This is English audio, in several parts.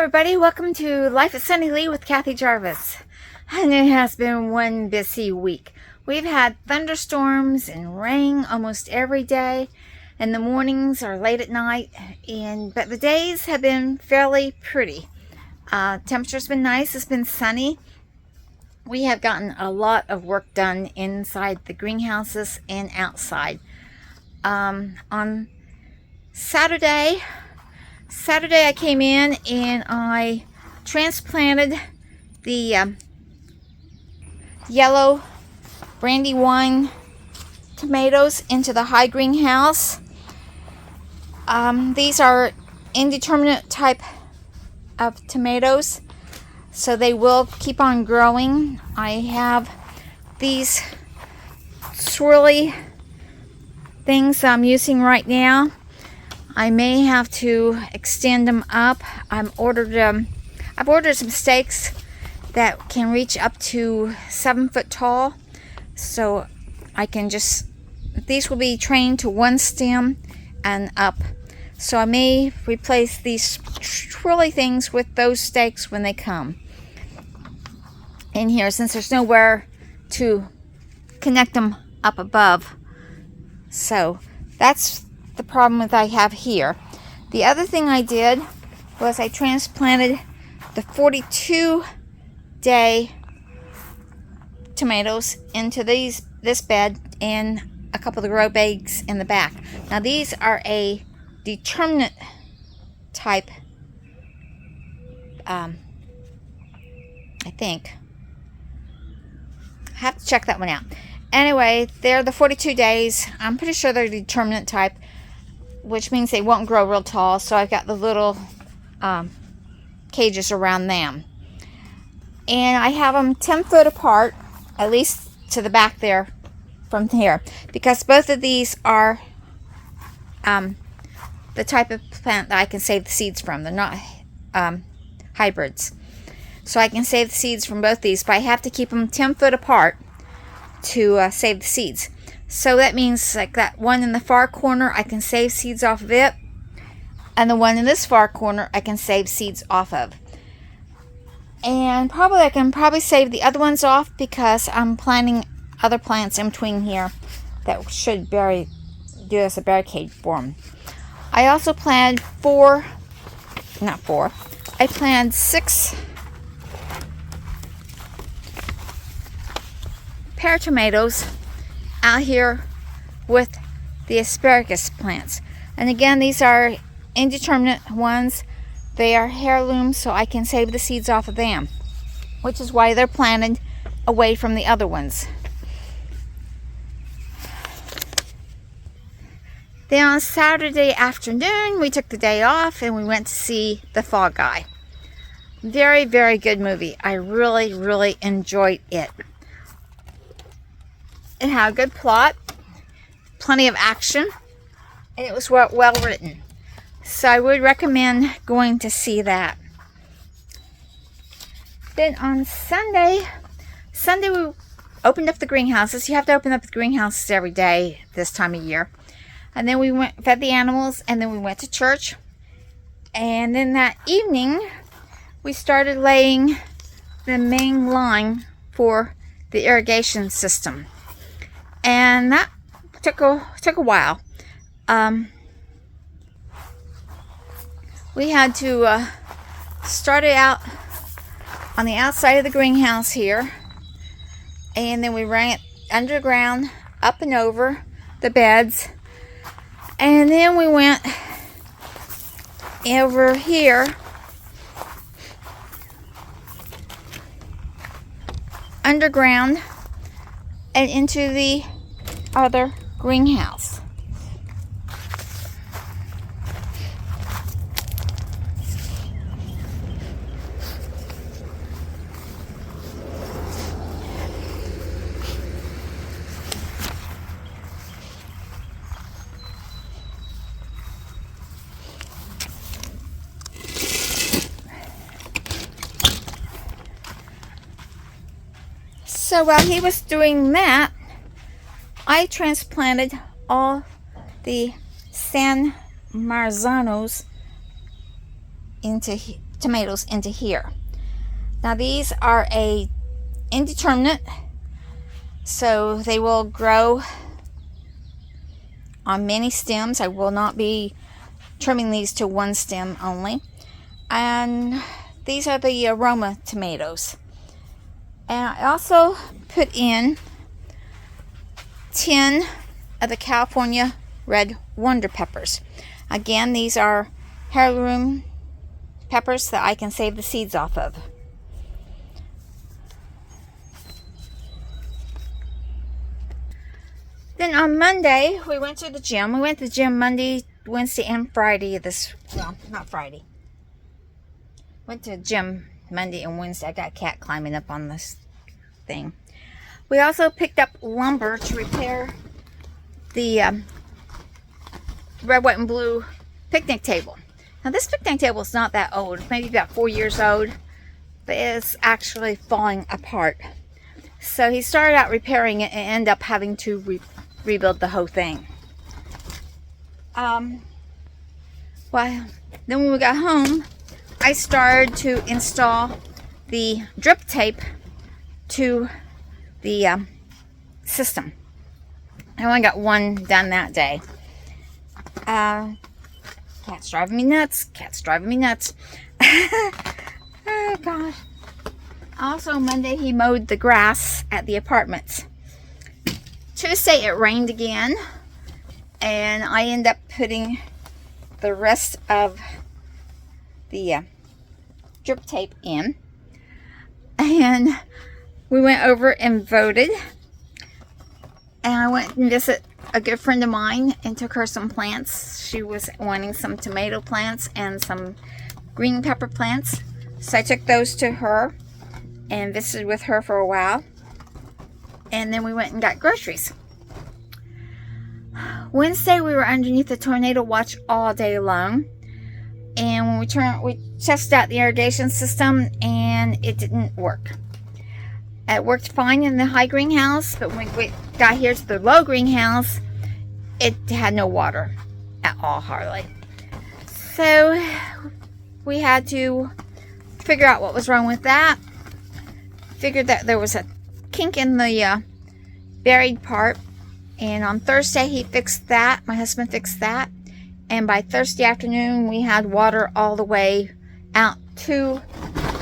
everybody, welcome to Life at Sunny Lee with Kathy Jarvis. And it has been one busy week. We've had thunderstorms and rain almost every day, and the mornings are late at night, but the days have been fairly pretty. Temperature's been nice, it's been sunny. We have gotten a lot of work done inside the greenhouses and outside. On Saturday I came in and I transplanted the yellow Brandywine tomatoes into the high greenhouse. These are indeterminate type of tomatoes, so they will keep on growing. I have these swirly things I'm using right now. I may have to extend them up. I've ordered some stakes that can reach up to 7 foot tall, so I can these will be trained to one stem and up. So I may replace these twirly things with those stakes when they come in here, since there's nowhere to connect them up above. So that's the problem that I have here. The other thing I did was I transplanted the 42-day tomatoes into this bed and a couple of the grow bags in the back. Now these are a determinate type, I think. I have to check that one out. Anyway, they're the 42 days. I'm pretty sure they're determinate type, which means they won't grow real tall. So I've got the little cages around them. And I have them 10 foot apart, at least to the back there from here, because both of these are the type of plant that I can save the seeds from. They're not hybrids. So I can save the seeds from both these, but I have to keep them 10 foot apart to save the seeds. So that means like that one in the far corner, I can save seeds off of it, and the one in this far corner I can save seeds off of. And I can save the other ones off, because I'm planting other plants in between here that should do as a barricade for them. I also planted I planted 6 pear tomatoes out here with the asparagus plants. And again, these are indeterminate ones. They are heirlooms, so I can save the seeds off of them, which is why they're planted away from the other ones. Then on Saturday afternoon, we took the day off and we went to see The Fall Guy. Very, very good movie. I really, really enjoyed it. It had a good plot, plenty of action, and it was well written. So I would recommend going to see that. Then on Sunday we opened up the greenhouses. You have to open up the greenhouses every day this time of year. And then we fed the animals, and then we went to church. And then that evening, we started laying the main line for the irrigation system. And that took a while. We had to start it out on the outside of the greenhouse here, and then we ran it underground, up and over the beds, and then we went over here underground and into the other greenhouse. So while he was doing that, I transplanted all the San Marzanos into tomatoes into here. Now these are a indeterminate, so they will grow on many stems. I will not be trimming these to one stem only. And these are the aroma tomatoes. And I also put in 10 of the California red wonder peppers. Again, these are heirloom peppers that I can save the seeds off of. Then on Monday, we went to the gym. We went to the gym Monday, Wednesday, and Friday. Well, not Friday. Went to the gym Monday and Wednesday. I got a cat climbing up on this thing. We also picked up lumber to repair the red, white, and blue picnic table. Now this picnic table is not that old, maybe about 4 years old, but it's actually falling apart. So he started out repairing it and ended up having to rebuild the whole thing. Well, then when we got home, I started to install the drip tape to the system. I only got one done that day. Cat's driving me nuts. Cat's driving me nuts. Oh, God. Also, Monday, he mowed the grass at the apartments. Tuesday, it rained again. And I ended up putting the rest of the drip tape in. And we went over and voted. And I went and visited a good friend of mine and took her some plants. She was wanting some tomato plants and some green pepper plants. So I took those to her and visited with her for a while. And then we went and got groceries. Wednesday we were underneath the tornado watch all day long. And when we tested out the irrigation system and it didn't work. It worked fine in the high greenhouse, but when we got here to the low greenhouse, it had no water at all, hardly. So we had to figure out what was wrong with that. Figured that there was a kink in the buried part. And on Thursday, he fixed that. My husband fixed that. And by Thursday afternoon, we had water all the way out to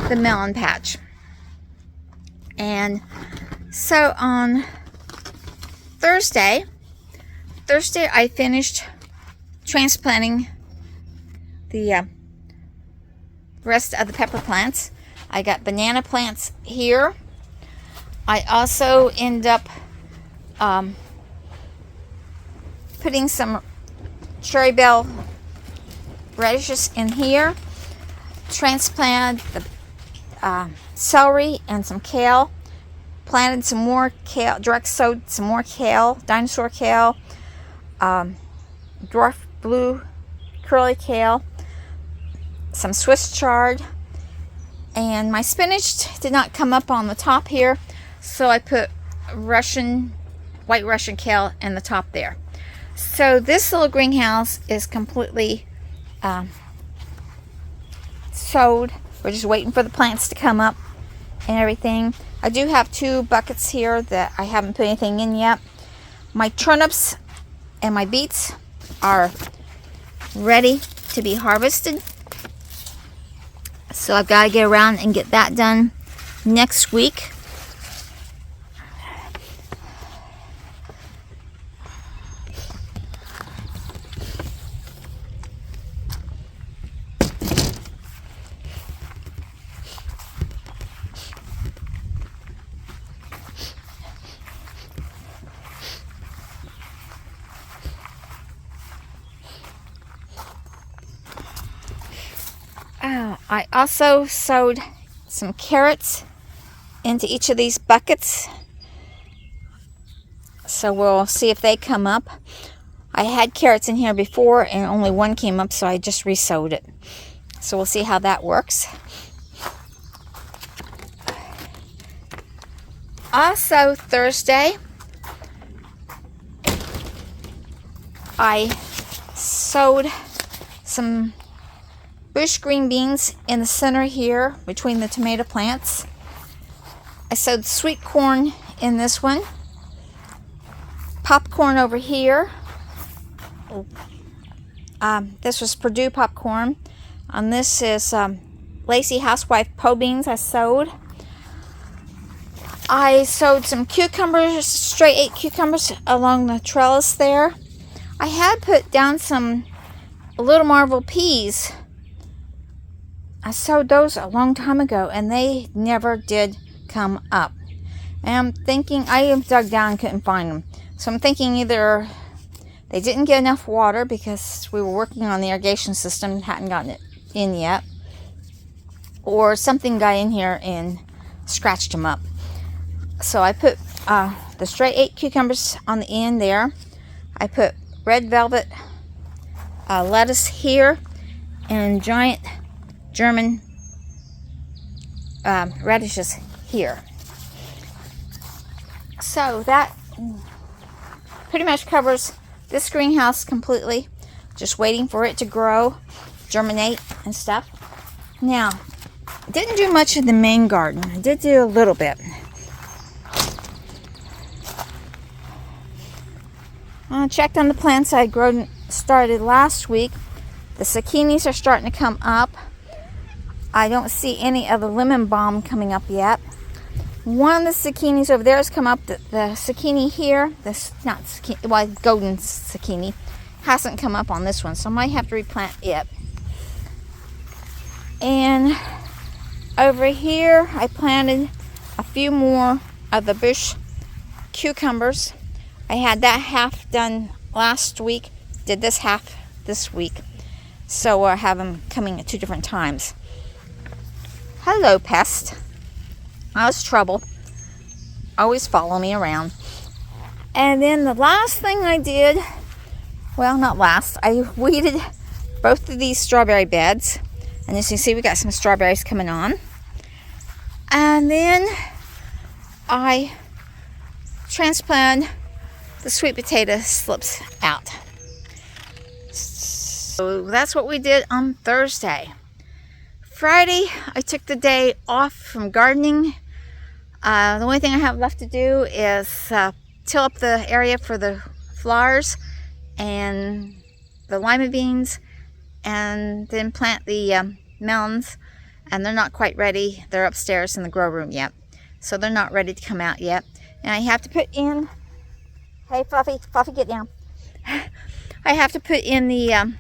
the melon patch. And so on Thursday I finished transplanting the rest of the pepper plants. I got banana plants here. I also end up putting some cherry bell radishes in here. Transplanted the celery and some kale. Planted some more kale, direct sowed some more kale, dinosaur kale, dwarf blue curly kale, some Swiss chard, and my spinach did not come up on the top here, so I put white Russian kale in the top there. So this little greenhouse is completely sowed. We're just waiting for the plants to come up and everything. I do have 2 buckets here that I haven't put anything in yet. My turnips and my beets are ready to be harvested. So I've got to get around and get that done next week. I also sowed some carrots into each of these buckets. So we'll see if they come up. I had carrots in here before and only one came up, so I just re-sowed it. So we'll see how that works. Also Thursday, I sowed some bush green beans in the center here between the tomato plants. I sowed sweet corn in this one. Popcorn over here. This was Purdue popcorn. And this is Lacy Housewife po beans I sowed. I sowed some cucumbers, straight 8 cucumbers along the trellis there. I had put down some Little Marvel peas. I sowed those a long time ago and they never did come up. And I'm thinking, I dug down and couldn't find them. So I'm thinking either they didn't get enough water because we were working on the irrigation system and hadn't gotten it in yet, or something got in here and scratched them up. So I put the straight 8 cucumbers on the end there. I put red velvet lettuce here and giant German radishes here. So that pretty much covers this greenhouse completely. Just waiting for it to grow, germinate and stuff. Now, I didn't do much in the main garden. I did do a little bit. I checked on the plants I started last week. The zucchinis are starting to come up. I don't see any of the lemon balm coming up yet. One of the zucchinis over there has come up. The zucchini here, this not zucchini, well, golden zucchini, hasn't come up on this one, so I might have to replant it. And over here, I planted a few more of the bush cucumbers. I had that half done last week, did this half this week. So I have them coming at 2 different times. Hello, pest. How's trouble? Always follow me around. And then the last thing I did, well, not last, I weeded both of these strawberry beds. And as you can see, we got some strawberries coming on. And then I transplanted the sweet potato slips out. So that's what we did on Thursday. Friday, I took the day off from gardening. The only thing I have left to do is till up the area for the flowers and the lima beans, and then plant the melons. And they're not quite ready. They're upstairs in the grow room yet, so they're not ready to come out yet. And I have to put in, hey Fluffy, Fluffy, get down. I have to put in the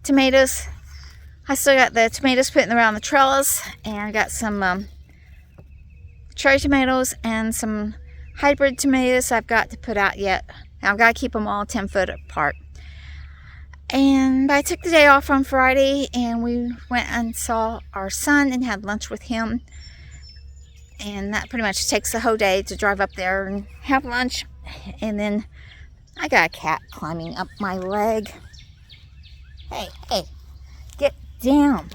tomatoes. I still got the tomatoes putting around the trellis, and I got some cherry tomatoes and some hybrid tomatoes I've got to put out yet. I've got to keep them all 10 foot apart. And I took the day off on Friday, and we went and saw our son and had lunch with him. And that pretty much takes the whole day to drive up there and have lunch. And then I got a cat climbing up my leg. Hey, hey, get down.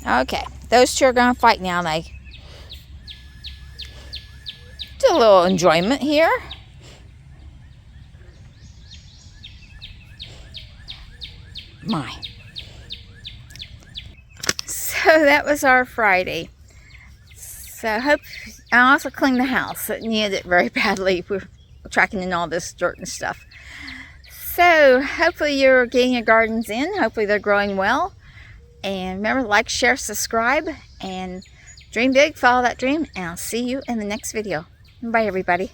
Okay, those two are going to fight now. They do a little enjoyment here. My. So that was our Friday. So I also cleaned the house. It needed it very badly. We're tracking in all this dirt and stuff. So hopefully you're getting your gardens in. Hopefully they're growing well. And remember, like, share, subscribe, and dream big, follow that dream. And I'll see you in the next video. Bye, everybody.